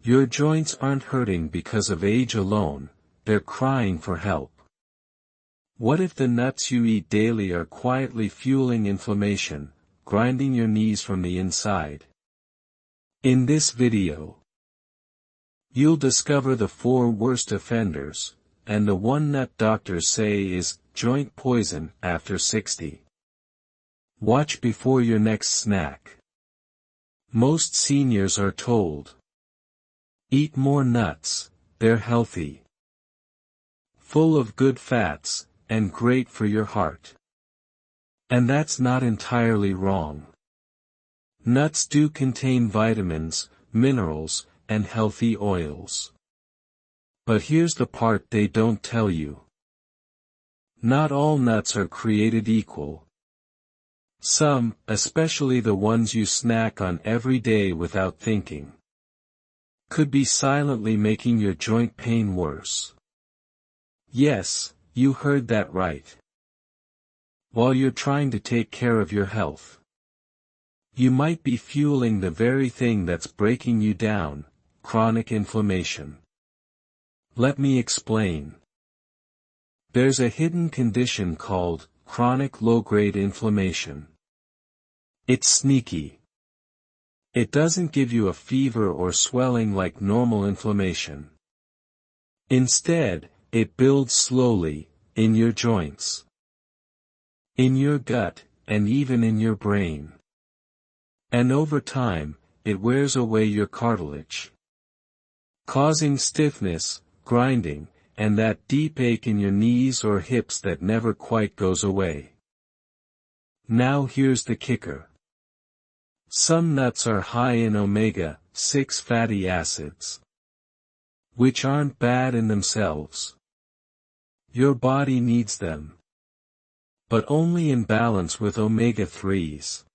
Your joints aren't hurting because of age alone, they're crying for help. What if the nuts you eat daily are quietly fueling inflammation, grinding your knees from the inside? In this video, you'll discover the 4 worst offenders, and the one nut doctors say is joint poison after 60. Watch before your next snack. Most seniors are told, eat more nuts, they're healthy, full of good fats, and great for your heart. And that's not entirely wrong. Nuts do contain vitamins, minerals, and healthy oils. But here's the part they don't tell you. Not all nuts are created equal. Some, especially the ones you snack on every day without thinking, could be silently making your joint pain worse. Yes, you heard that right. While you're trying to take care of your health, you might be fueling the very thing that's breaking you down, chronic inflammation. Let me explain. There's a hidden condition called chronic low-grade inflammation. It's sneaky. It doesn't give you a fever or swelling like normal inflammation. Instead, it builds slowly, in your joints, in your gut, and even in your brain. And over time, it wears away your cartilage, causing stiffness, grinding, and that deep ache in your knees or hips that never quite goes away. Now here's the kicker. Some nuts are high in omega-6 fatty acids, which aren't bad in themselves. Your body needs them, but only in balance with omega-3s.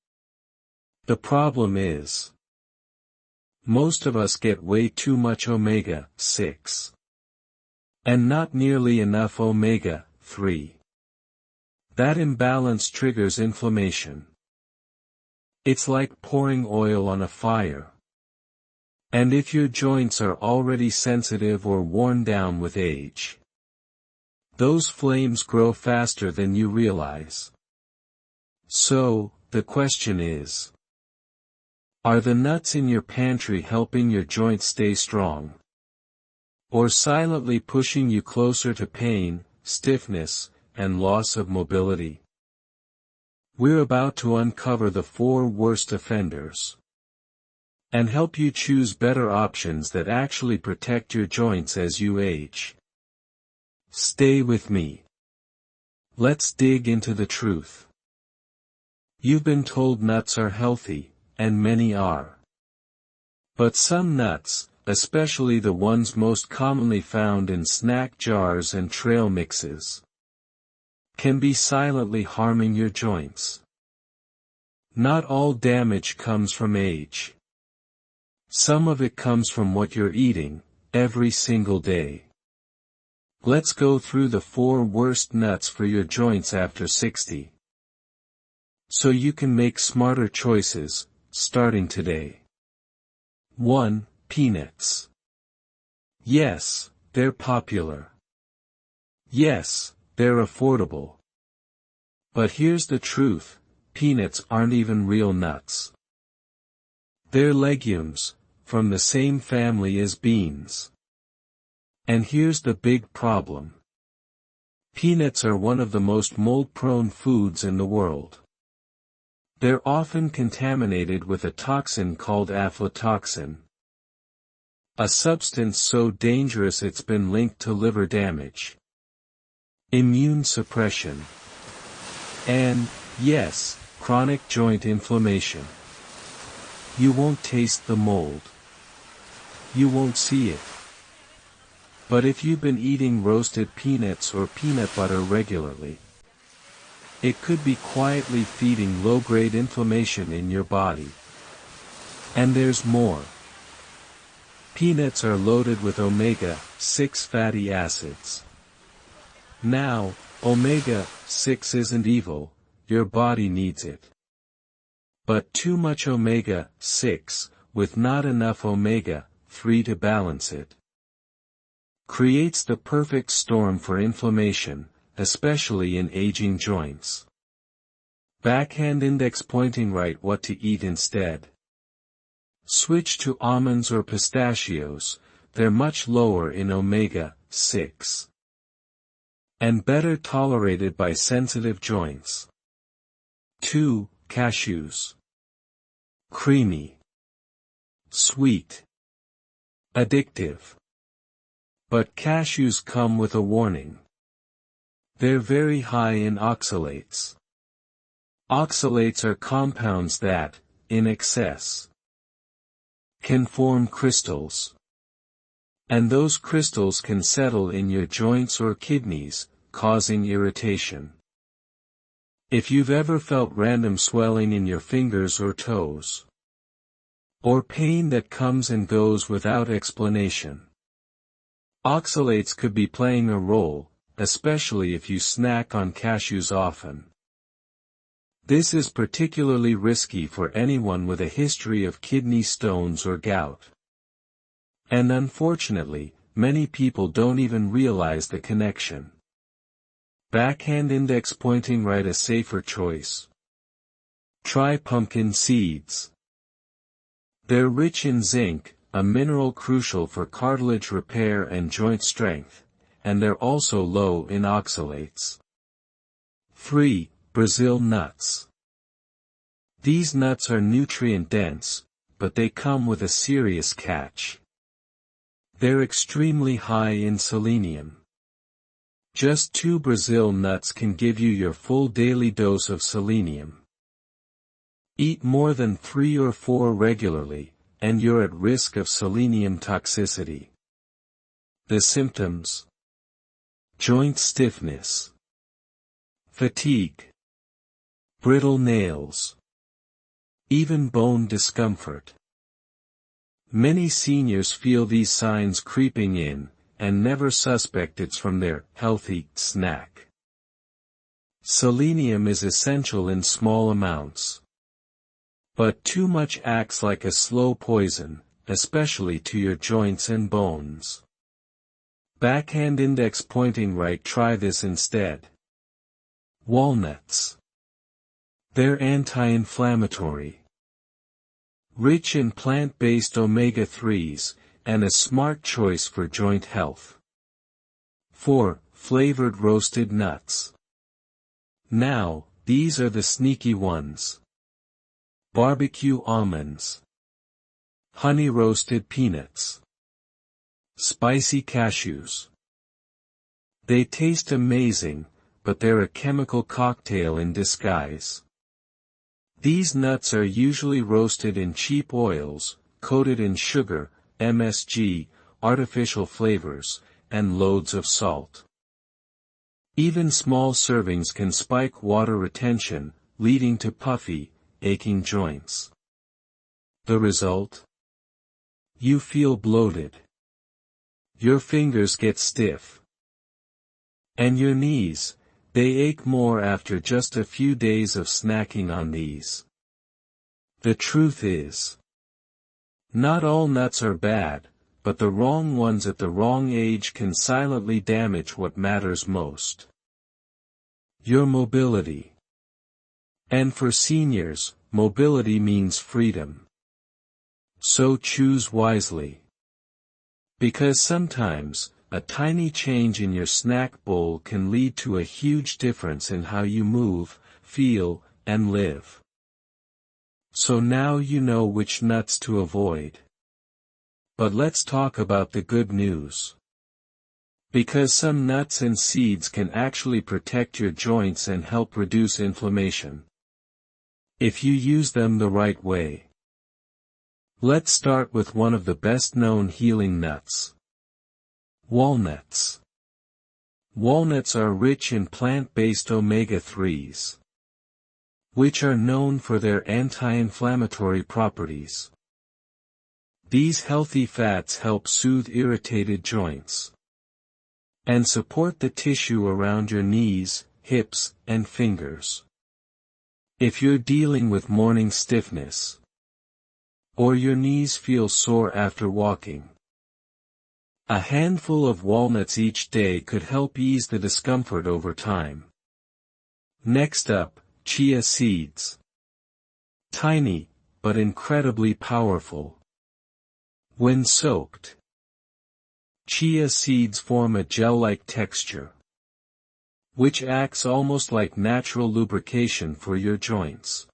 The problem is, most of us get way too much omega-6, and not nearly enough omega-3. That imbalance triggers inflammation. It's like pouring oil on a fire. And if your joints are already sensitive or worn down with age, those flames grow faster than you realize. So, the question is, are the nuts in your pantry helping your joints stay strong, or silently pushing you closer to pain, stiffness, and loss of mobility? We're about to uncover the 4 worst offenders, and help you choose better options that actually protect your joints as you age. Stay with me. Let's dig into the truth. You've been told nuts are healthy, and many are. But some nuts, especially the ones most commonly found in snack jars and trail mixes, can be silently harming your joints. Not all damage comes from age. Some of it comes from what you're eating, every single day. Let's go through the 4 worst nuts for your joints after 60. So you can make smarter choices, starting today. 1. Peanuts. Yes, they're popular. Yes, they're affordable. But here's the truth, peanuts aren't even real nuts. They're legumes, from the same family as beans. And here's the big problem. Peanuts are one of the most mold-prone foods in the world. They're often contaminated with a toxin called aflatoxin, a substance so dangerous it's been linked to liver damage, immune suppression, and, yes, chronic joint inflammation. You won't taste the mold. You won't see it. But if you've been eating roasted peanuts or peanut butter regularly, it could be quietly feeding low-grade inflammation in your body. And there's more. Peanuts are loaded with omega-6 fatty acids. Now, omega-6 isn't evil, your body needs it. But too much omega-6, with not enough omega-5, 3 to balance it. Creates the perfect storm for inflammation, especially in aging joints. Backhand index pointing right. What to eat instead. Switch to almonds or pistachios, they're much lower in omega-6. And better tolerated by sensitive joints. 2. Cashews. Creamy. Sweet. Addictive. But cashews come with a warning. They're very high in oxalates. Oxalates are compounds that, in excess, can form crystals. And those crystals can settle in your joints or kidneys, causing irritation. If you've ever felt random swelling in your fingers or toes, or pain that comes and goes without explanation, oxalates could be playing a role, especially if you snack on cashews often. This is particularly risky for anyone with a history of kidney stones or gout. And unfortunately, many people don't even realize the connection. Backhand index pointing right. A safer choice. Try pumpkin seeds. They're rich in zinc, a mineral crucial for cartilage repair and joint strength, and they're also low in oxalates. 3. Brazil nuts. These nuts are nutrient-dense, but they come with a serious catch. They're extremely high in selenium. Just 2 Brazil nuts can give you your full daily dose of selenium. Eat more than 3 or 4 regularly, and you're at risk of selenium toxicity. The symptoms: joint stiffness, fatigue, brittle nails, even bone discomfort. Many seniors feel these signs creeping in, and never suspect it's from their healthy snack. Selenium is essential in small amounts. But too much acts like a slow poison, especially to your joints and bones. Backhand index pointing right. Try this instead. Walnuts. They're anti-inflammatory. Rich in plant-based omega-3s, and a smart choice for joint health. 4. Flavored roasted nuts. Now, these are the sneaky ones. Barbecue almonds. Honey roasted peanuts. Spicy cashews. They taste amazing, but they're a chemical cocktail in disguise. These nuts are usually roasted in cheap oils, coated in sugar, MSG, artificial flavors, and loads of salt. Even small servings can spike water retention, leading to puffy, aching joints. The result? You feel bloated. Your fingers get stiff. And your knees, they ache more after just a few days of snacking on these. The truth is, not all nuts are bad, but the wrong ones at the wrong age can silently damage what matters most: your mobility. And for seniors, mobility means freedom. So choose wisely. Because sometimes, a tiny change in your snack bowl can lead to a huge difference in how you move, feel, and live. So now you know which nuts to avoid. But let's talk about the good news. Because some nuts and seeds can actually protect your joints and help reduce inflammation, if you use them the right way. Let's start with one of the best-known healing nuts: walnuts. Walnuts are rich in plant-based omega-3s, which are known for their anti-inflammatory properties. These healthy fats help soothe irritated joints and support the tissue around your knees, hips, and fingers. If you're dealing with morning stiffness, Or your knees feel sore after walking. A handful of walnuts each day could help ease the discomfort over time. Next up, chia seeds. Tiny, but incredibly powerful. When soaked, chia seeds form a gel-like texture, which acts almost like natural lubrication for your joints.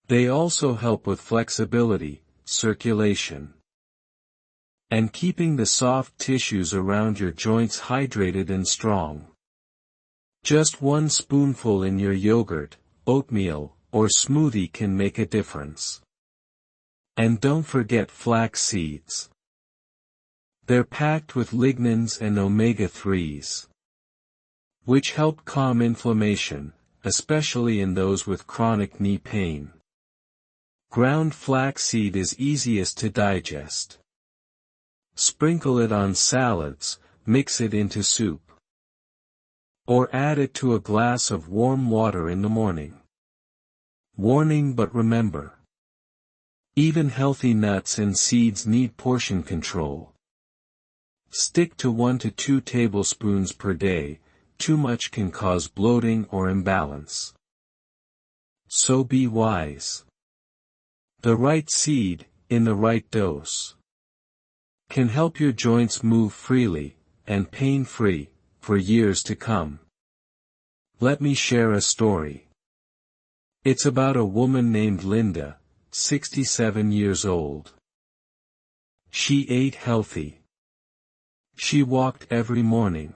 They also help with flexibility, circulation, and keeping the soft tissues around your joints hydrated and strong. Just one spoonful in your yogurt, oatmeal, or smoothie can make a difference. And don't forget flax seeds. They're packed with lignans and omega-3s, which help calm inflammation, especially in those with chronic knee pain. Ground flaxseed is easiest to digest. Sprinkle it on salads, mix it into soup, or add it to a glass of warm water in the morning. Warning, but remember, even healthy nuts and seeds need portion control. Stick to 1 to 2 tablespoons per day. Too much can cause bloating or imbalance. So be wise. The right seed, in the right dose, can help your joints move freely, and pain-free, for years to come. Let me share a story. It's about a woman named Linda, 67 years old. She ate healthy. She walked every morning.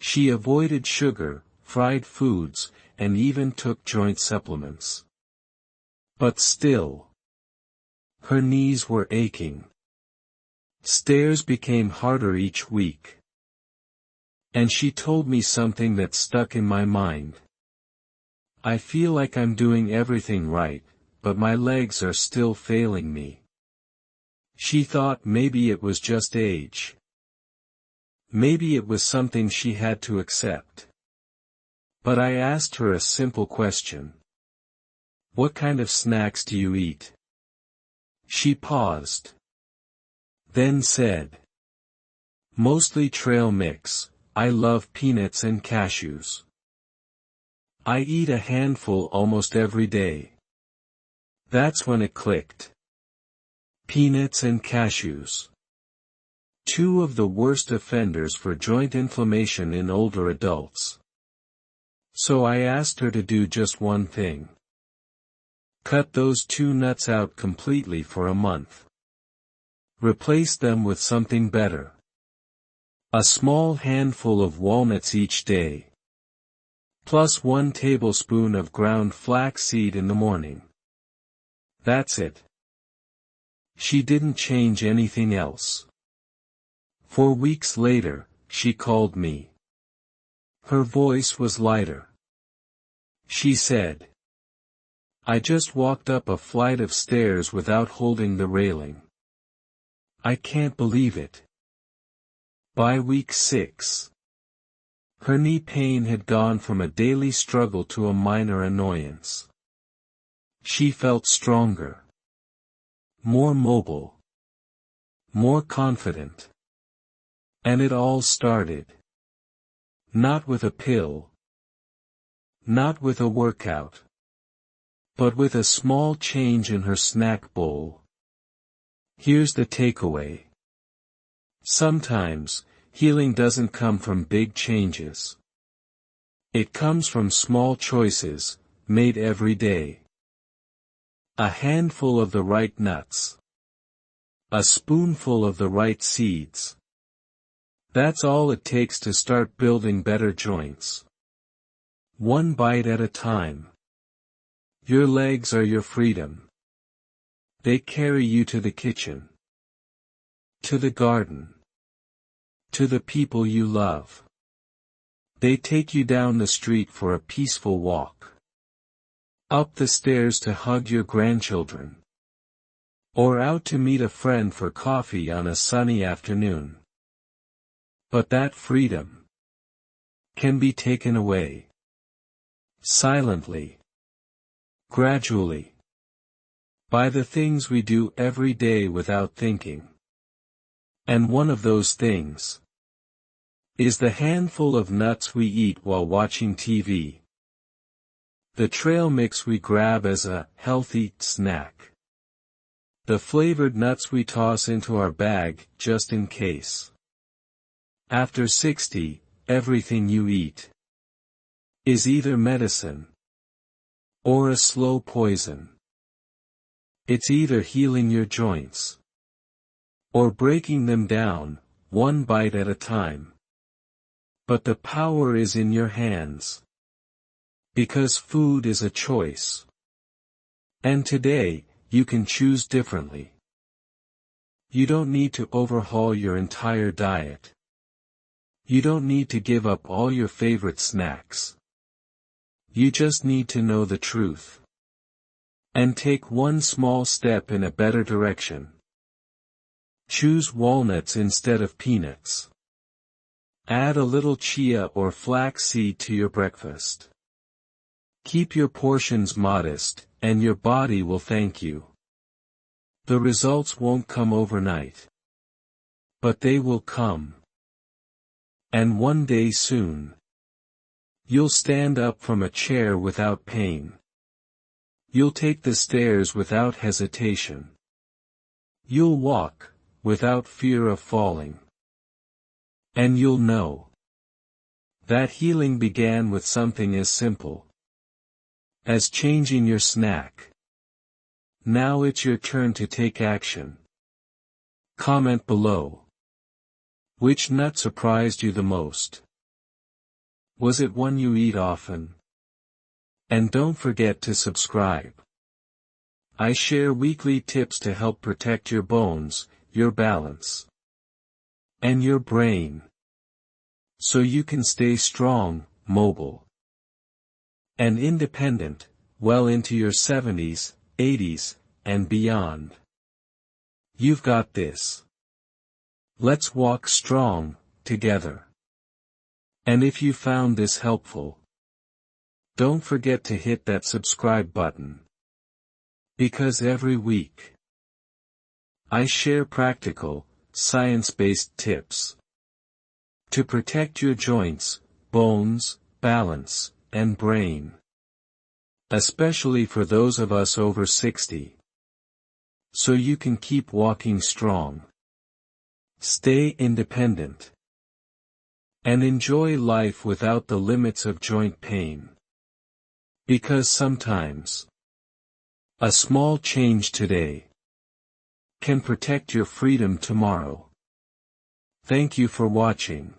She avoided sugar, fried foods, and even took joint supplements. But still, her knees were aching. Stairs became harder each week. And she told me something that stuck in my mind. I feel like I'm doing everything right, but my legs are still failing me. She thought maybe it was just age. Maybe it was something she had to accept. But I asked her a simple question. What kind of snacks do you eat? She paused. Then said, mostly trail mix. I love peanuts and cashews. I eat a handful almost every day. That's when it clicked. Peanuts and cashews. Two of the worst offenders for joint inflammation in older adults. So I asked her to do just one thing. Cut those 2 nuts out completely for a month. Replace them with something better. A small handful of walnuts each day. Plus 1 tablespoon of ground flaxseed in the morning. That's it. She didn't change anything else. 4 weeks later, she called me. Her voice was lighter. She said, I just walked up a flight of stairs without holding the railing. I can't believe it. By week 6, her knee pain had gone from a daily struggle to a minor annoyance. She felt stronger, more mobile, more confident. And it all started. Not with a pill. Not with a workout. But with a small change in her snack bowl. Here's the takeaway. Sometimes, healing doesn't come from big changes. It comes from small choices, made every day. A handful of the right nuts. A spoonful of the right seeds. That's all it takes to start building better joints. One bite at a time. Your legs are your freedom. They carry you to the kitchen. To the garden. To the people you love. They take you down the street for a peaceful walk. Up the stairs to hug your grandchildren. Or out to meet a friend for coffee on a sunny afternoon. But that freedom can be taken away. Silently. Gradually. By the things we do every day without thinking. And one of those things is the handful of nuts we eat while watching TV. The trail mix we grab as a healthy snack. The flavored nuts we toss into our bag just in case. After 60, everything you eat is either medicine or a slow poison. It's either healing your joints or breaking them down, one bite at a time. But the power is in your hands. Because food is a choice. And today, you can choose differently. You don't need to overhaul your entire diet. You don't need to give up all your favorite snacks. You just need to know the truth. And take one small step in a better direction. Choose walnuts instead of peanuts. Add a little chia or flax seed to your breakfast. Keep your portions modest, and your body will thank you. The results won't come overnight. But they will come. And one day soon. You'll stand up from a chair without pain. You'll take the stairs without hesitation. You'll walk, without fear of falling. And you'll know that healing began with something as simple as changing your snack. Now it's your turn to take action. Comment below. Which nut surprised you the most? Was it one you eat often? And don't forget to subscribe. I share weekly tips to help protect your bones, your balance, and your brain, so you can stay strong, mobile, and independent, well into your 70s, 80s, and beyond. You've got this. Let's walk strong, together. And if you found this helpful, don't forget to hit that subscribe button. Because every week, I share practical, science-based tips to protect your joints, bones, balance, and brain. Especially for those of us over 60. So you can keep walking strong. Stay independent. And enjoy life without the limits of joint pain. Because sometimes, a small change today can protect your freedom tomorrow. Thank you for watching.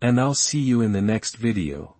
And I'll see you in the next video.